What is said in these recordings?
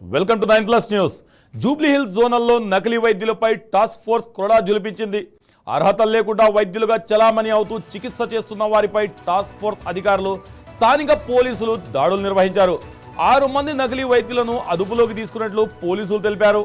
Welcome to 9+ news. Jubilee Hills జోనల్లో నకిలీ వైద్యులపై టాస్క్ ఫోర్స్ కొరడా జులిపించింది. అర్హత లేకుండా వైద్యులుగా చలామణి అవుతూ చికిత్స చేస్తున్న వారిపై టాస్క్ ఫోర్స్ అధికారులు, స్థానిక పోలీసులు దాడులు నిర్వహించారు. 6 మంది నకిలీ వైద్యులను అదుపులోకి తీసుకున్నట్లు పోలీసులు తెలిపారు.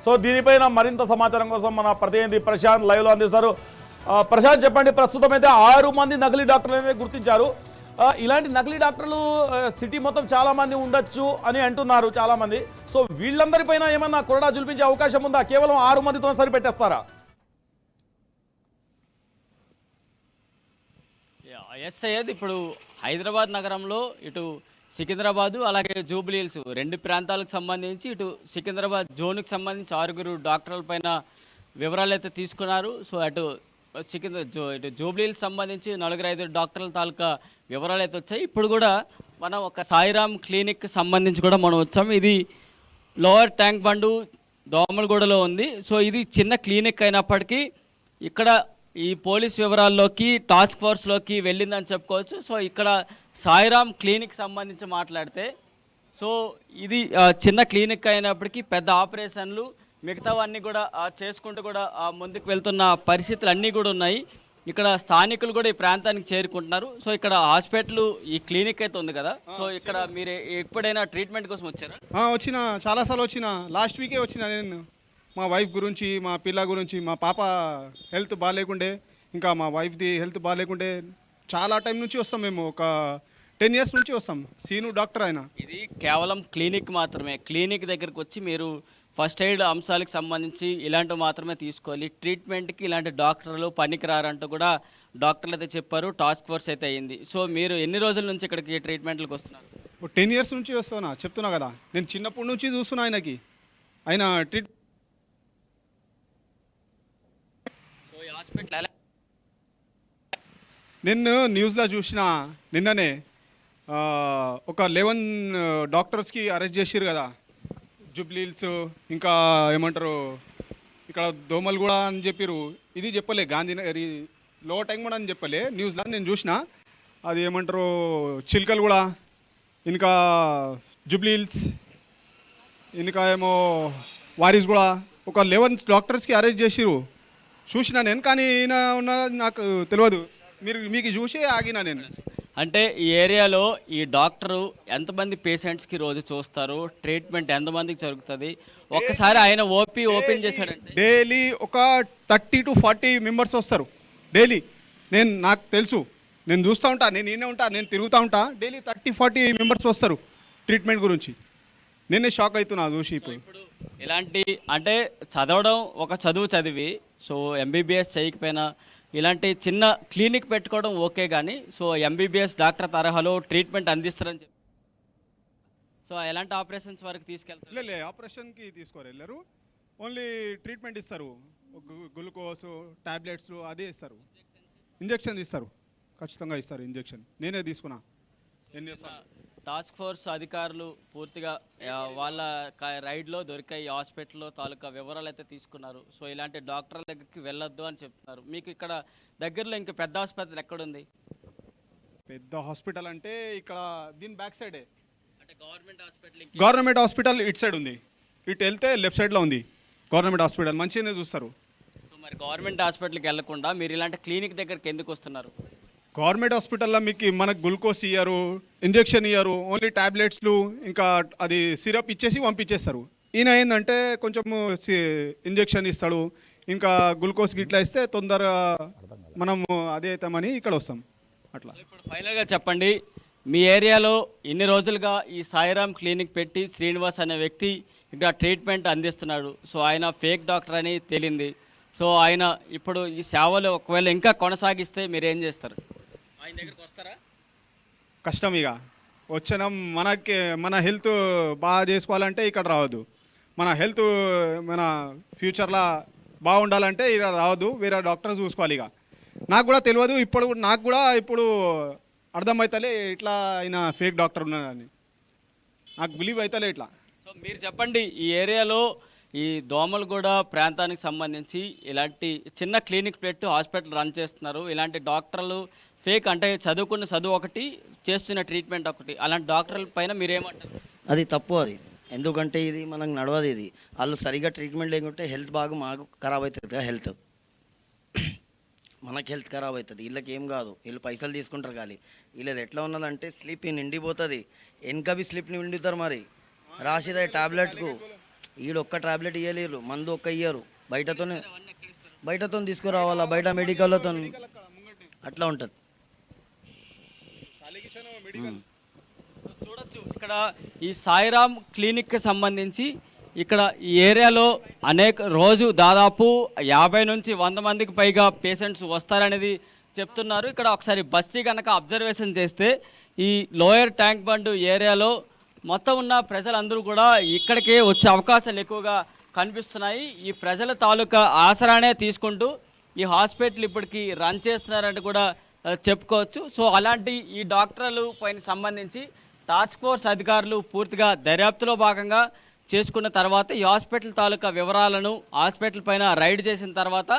సో దీనిపైన మరింత సమాచారం కోసం మన ప్రతినిధి ప్రశాంత్ లైవ్లో అందిస్తారు. ప్రశాంత్, చెప్పండి, ప్రస్తుతం అయితే 6 మంది నకిలీ డాక్టర్లు అయితే గుర్తించారు. ఇలాంటి నకిలీ డాక్టర్లు సిటీ మొత్తం చాలా మంది ఉండొచ్చు అని అంటున్నారు చాలా మంది. సో వీళ్ళందరిపైన ఏమన్నా కొరడా జులిపించే అవకాశం ఉందా? కేవలం 6 మందితో సరిపెట్టేస్తారా? ఎస్ అయ్యేది ఇప్పుడు హైదరాబాద్ నగరంలో ఇటు సికింద్రాబాదు అలాగే జూబ్లీ హిల్స్ 2 ప్రాంతాలకు సంబంధించి ఇటు సికింద్రాబాద్ జోన్కి సంబంధించి 6 డాక్టర్ల పైన వివరాలు అయితే తీసుకున్నారు. సో అటు ఇటు జూబ్లీ హిల్స్ సంబంధించి 4-5 డాక్టర్ల తాలూకా వివరాలు అయితే వచ్చాయి. ఇప్పుడు కూడా మనం ఒక సాయిరామ్ క్లినిక్ సంబంధించి కూడా మనం వచ్చాము. ఇది లోవర్ ట్యాంక్ బండు దోమలగూడలో ఉంది. సో ఇది చిన్న క్లినిక్ అయినప్పటికీ ఇక్కడ ఈ పోలీస్ వివరాల్లోకి టాస్క్ ఫోర్స్లోకి వెళ్ళిందని చెప్పుకోవచ్చు. సో ఇక్కడ సాయిరామ్ క్లినిక్ సంబంధించి మాట్లాడితే, సో ఇది చిన్న క్లినిక్ అయినప్పటికీ పెద్ద ఆపరేషన్లు మిగతావన్నీ కూడా చేసుకుంటూ కూడా ముందుకు వెళ్తున్న పరిస్థితులు అన్నీ కూడా ఉన్నాయి. ఇక్కడ స్థానికులు కూడా ఈ ప్రాంతానికి చేరుకుంటున్నారు. సో ఇక్కడ హాస్పిటల్ ఈ క్లినిక్ అయితే ఉంది కదా, సో ఇక్కడ మీరు ఎప్పుడైనా ట్రీట్మెంట్ కోసం వచ్చారా? వచ్చిన చాలాసార్లు వచ్చిన. లాస్ట్ వీకే వచ్చిన నేను. మా వైఫ్ గురించి, మా పిల్ల గురించి, మా పాప హెల్త్ బాగాలేకుండే, ఇంకా మా వైఫ్ది హెల్త్ బాగాలేకుండే చాలా టైం నుంచి వస్తాం. మేము ఒక 10 years నుంచి వస్తాం. సీను డాక్టర్ ఆయన. ఇది కేవలం క్లినిక్ మాత్రమే. క్లినిక్ దగ్గరకు వచ్చి మీరు ఫస్ట్ ఎయిడ్ అంశాలకు సంబంధించి ఇలాంటివి మాత్రమే తీసుకోవాలి. ట్రీట్మెంట్కి ఇలాంటి డాక్టర్లు పనికిరారంటూ కూడా డాక్టర్లు అయితే చెప్పారు. టాస్క్ ఫోర్స్ అయితే అయ్యింది. సో మీరు ఎన్ని రోజుల నుంచి ఇక్కడికి ట్రీట్మెంట్లకు వస్తున్నారు? 10 years నుంచి వస్తున్నా, చెప్తున్నా కదా. నేను చిన్నప్పటి నుంచి చూస్తున్నా ఆయనకి. ఆయన హాస్పిటల్ నేను న్యూస్లో చూసిన నిన్ననే ఒక 11 డాక్టర్స్కి అరెస్ట్ చేసిరు కదా జూబ్లీ హిల్స్, ఇంకా ఏమంటారు ఇక్కడ దోమలు కూడా అని చెప్పారు. ఇది చెప్పలే గాంధీనగర్ లో టైం కూడా అని చెప్పలే న్యూస్లో నేను చూసిన. అది ఏమంటారు చిల్కలు కూడా, ఇంకా జూబ్లీ హిల్స్, ఇంకా ఏమో వారీస్ కూడా ఒక 11 డాక్టర్స్కి అరెస్ట్ చేసిరు చూసిన నేను. కానీ ఈయన ఉన్న నాకు తెలియదు. మీకు చూసే ఆగినా నేను. అంటే ఈ ఏరియాలో ఈ డాక్టరు ఎంతమంది పేషెంట్స్కి రోజు చూస్తారు, ట్రీట్మెంట్ ఎంతమందికి జరుగుతుంది? ఒక్కసారి ఆయన ఓపెన్ చేశాడంటే డైలీ ఒక 30 to 40 మెంబర్స్ వస్తారు డైలీ. నాకు తెలుసు, నేను చూస్తూ ఉంటా, నేను ఈయనే ఉంటా, నేను తిరుగుతూ ఉంటా. డైలీ 30-40 మెంబర్స్ వస్తారు ట్రీట్మెంట్ గురించి. నేనే షాక్ అవుతున్నా చూసి. ఇప్పుడు ఇలాంటి అంటే చదవడం ఒక చదువు చదివి, సో ఎంబీబీఎస్ చేయకపోయినా ఇలాంటి చిన్న క్లినిక్ పెట్టుకోవడం ఓకే, కానీ సో ఎంబీబీఎస్ డాక్టర్ తరహాలో ట్రీట్మెంట్ అందిస్తారని చెప్పి సో ఎలాంటి ఆపరేషన్స్ వరకు తీసుకెళ్తారు? ఆపరేషన్కి వెళ్ళరు. ఓన్లీ ట్రీట్మెంట్ ఇస్తారు. గ్లూకోజ్ టాబ్లెట్స్ అదే ఇస్తారు. ఇంజెక్షన్ ఇస్తారు, ఖచ్చితంగా ఇస్తారు ఇంజెక్షన్. నేనే తీసుకున్నా. టాస్క్ ఫోర్స్ అధికారులు పూర్తిగా వాళ్ళ రైడ్లో దొరికాయి హాస్పిటల్లో తాలూకా వివరాలు అయితే తీసుకున్నారు. సో ఇలాంటి డాక్టర్ల దగ్గరికి వెళ్ళొద్దు అని చెప్తున్నారు. మీకు ఇక్కడ దగ్గరలో ఇంకా పెద్ద ఆసుపత్రి ఎక్కడుంది? పెద్ద హాస్పిటల్ అంటే ఇక్కడ దీని బ్యాక్ సైడే అంటే గవర్నమెంట్ హాస్పిటల్ ఇటు సైడ్ ఉంది. ఇటు వెళ్తే లెఫ్ట్ సైడ్లో ఉంది గవర్నమెంట్ హాస్పిటల్. మంచిగానే చూస్తారు. సో మరి గవర్నమెంట్ హాస్పిటల్కి వెళ్లకుండా మీరు ఇలాంటి క్లినిక్ దగ్గరికి ఎందుకు వస్తున్నారు? గవర్నమెంట్ హాస్పిటల్లో మీకు మనకు గ్లూకోజ్ ఇయ్యరు, ఇంజెక్షన్ ఇయ్యరు, ఓన్లీ టాబ్లెట్స్లు ఇంకా అది సిరప్ ఇచ్చేసి పంపించేస్తారు. ఈయన ఏంటంటే కొంచెం ఇంజెక్షన్ ఇస్తాడు, ఇంకా గ్లూకోజ్ గిట్లా ఇస్తే తొందరగా మనం అదే అవుతామని ఇక్కడ వస్తాం అట్లా. ఇప్పుడు ఫైనల్గా చెప్పండి, మీ ఏరియాలో ఇన్ని రోజులుగా ఈ సాయిరామ్ క్లినిక్ పెట్టి శ్రీనివాస్ అనే వ్యక్తి ఇక్కడ ట్రీట్మెంట్ అందిస్తున్నాడు. సో ఆయన ఫేక్ డాక్టర్ అని తేలింది. సో ఆయన ఇప్పుడు ఈ సేవలు ఒకవేళ ఇంకా కొనసాగిస్తే మీరు ఏం చేస్తారు? ఆయన దగ్గరికి వస్తారా? కష్టం ఇక వచ్చినాం, మన హెల్త్ బాగా చేసుకోవాలంటే ఇక్కడ రావద్దు. మన హెల్త్ మన ఫ్యూచర్లో బాగుండాలంటే ఇక్కడ రావద్దు, వేరే డాక్టర్ చూసుకోవాలి. ఇక నాకు కూడా తెలియదు, నాకు కూడా ఇప్పుడు అర్థమవుతలే ఇట్లా ఆయన ఫేక్ డాక్టర్ ఉన్నాడని, నాకు బిలీవ్ అవుతలే ఇట్లా. సో మీరు చెప్పండి, ఈ ఏరియాలో ఈ దోమలగూడ ప్రాంతానికి సంబంధించి ఇలాంటి చిన్న క్లినిక్ పెట్టి హాస్పిటల్ రన్ చేస్తున్నారు. ఇలాంటి డాక్టర్లు ఫేక్, అంటే చదువుకున్న చదువు ఒకటి, చేస్తున్న ట్రీట్మెంట్ ఒకటి, అలాంటి డాక్టర్ల పైన మీరేమంటారు? అది తప్పు. అది ఎందుకంటే ఇది మనకు నడవదు. ఇది వాళ్ళు సరిగా ట్రీట్మెంట్ లేకుంటే హెల్త్ బాగా మాకు ఖరాబ్ అవుతుంది కదా. హెల్త్ మనకి హెల్త్ ఖరాబ్ అవుతుంది, వీళ్ళకి ఏం కాదు. వీళ్ళు పైసలు తీసుకుంటారు కానీ వీళ్ళది ఎట్లా ఉన్నదంటే స్లిప్ నిండిపోతుంది, వెనకవి స్లిప్ నిండుతారు. మరి రాసిరా టాబ్లెట్కు ఒక్క టాబ్లెట్ ఇవ్వలేరు, మందు ఒక్క ఇయ్యరు, బయటతో తీసుకురావాలా, బయట మెడికల్తో అట్లా ఉంటుంది. చూడొచ్చు ఇక్కడ ఈ సాయిరామ్ క్లినిక్కి సంబంధించి ఇక్కడ ఈ ఏరియాలో రోజు దాదాపు 50 నుంచి 100 మందికి పైగా పేషెంట్స్ వస్తారనేది చెప్తున్నారు. ఇక్కడ ఒకసారి బస్తీ కనుక అబ్జర్వేషన్ చేస్తే ఈ లోయర్ ట్యాంక్ బండ్ ఏరియాలో మొత్తం ఉన్న ప్రజలందరూ కూడా ఇక్కడికే వచ్చే అవకాశాలు ఎక్కువగా కనిపిస్తున్నాయి. ఈ ప్రజల తాలూకా ఆసరానే తీసుకుంటూ ఈ హాస్పిటల్ ఇప్పటికీ రన్ చేస్తున్నారంటే కూడా చెప్పుకోవచ్చు. సో అలాంటి ఈ డాక్టర్లు పైన సంబంధించి టాస్క్ ఫోర్స్ అధికారులు పూర్తిగా దర్యాప్తులో భాగంగా చేసుకున్న తర్వాత ఈ హాస్పిటల్ తాలూకా వివరాలను హాస్పిటల్ పైన రైడ్ చేసిన తర్వాత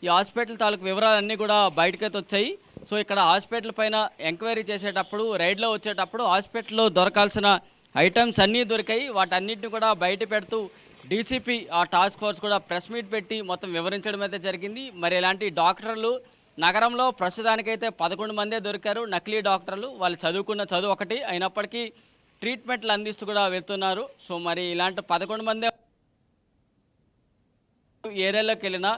ఈ హాస్పిటల్ తాలూకా వివరాలన్నీ కూడా బయటకైతే వచ్చాయి. సో ఇక్కడ హాస్పిటల్ పైన ఎంక్వైరీ చేసేటప్పుడు, రైడ్లో వచ్చేటప్పుడు హాస్పిటల్లో దొరకాల్సిన ఐటమ్స్ అన్నీ దొరికాయి. వాటన్నిటిని కూడా బయట పెడుతూ డీసీపీ ఆ టాస్క్ ఫోర్స్ కూడా ప్రెస్ మీట్ పెట్టి మొత్తం వివరించడం అయితే జరిగింది. మరి ఇలాంటి డాక్టర్లు నగరంలో ప్రస్తుతానికైతే 11 మందే దొరికారు, నకిలీ డాక్టర్లు. వాళ్ళు చదువుకున్న చదువు ఒకటి అయినప్పటికీ ట్రీట్మెంట్లు అందిస్తూ కూడా వెళ్తున్నారు. సో మరి ఇలాంటి 11 మందే ఏరియాలోకి వెళ్ళినా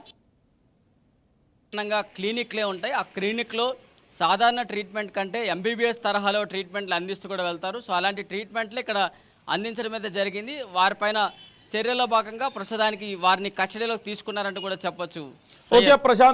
క్లినిక్లే ఉంటాయి. ఆ క్లినిక్లో సాధారణ ట్రీట్మెంట్ కంటే ఎంబీబీఎస్ తరహాలో ట్రీట్మెంట్లు అందిస్తూ కూడా వెళ్తారు. సో అలాంటి ట్రీట్మెంట్లు ఇక్కడ అందించడం అయితే జరిగింది. వారిపైన చర్యలో భాగంగా ప్రస్తుతానికి వారిని కస్టడీలోకి తీసుకున్నారంటూ కూడా చెప్పొచ్చు. ఓకే ప్రశాంత్.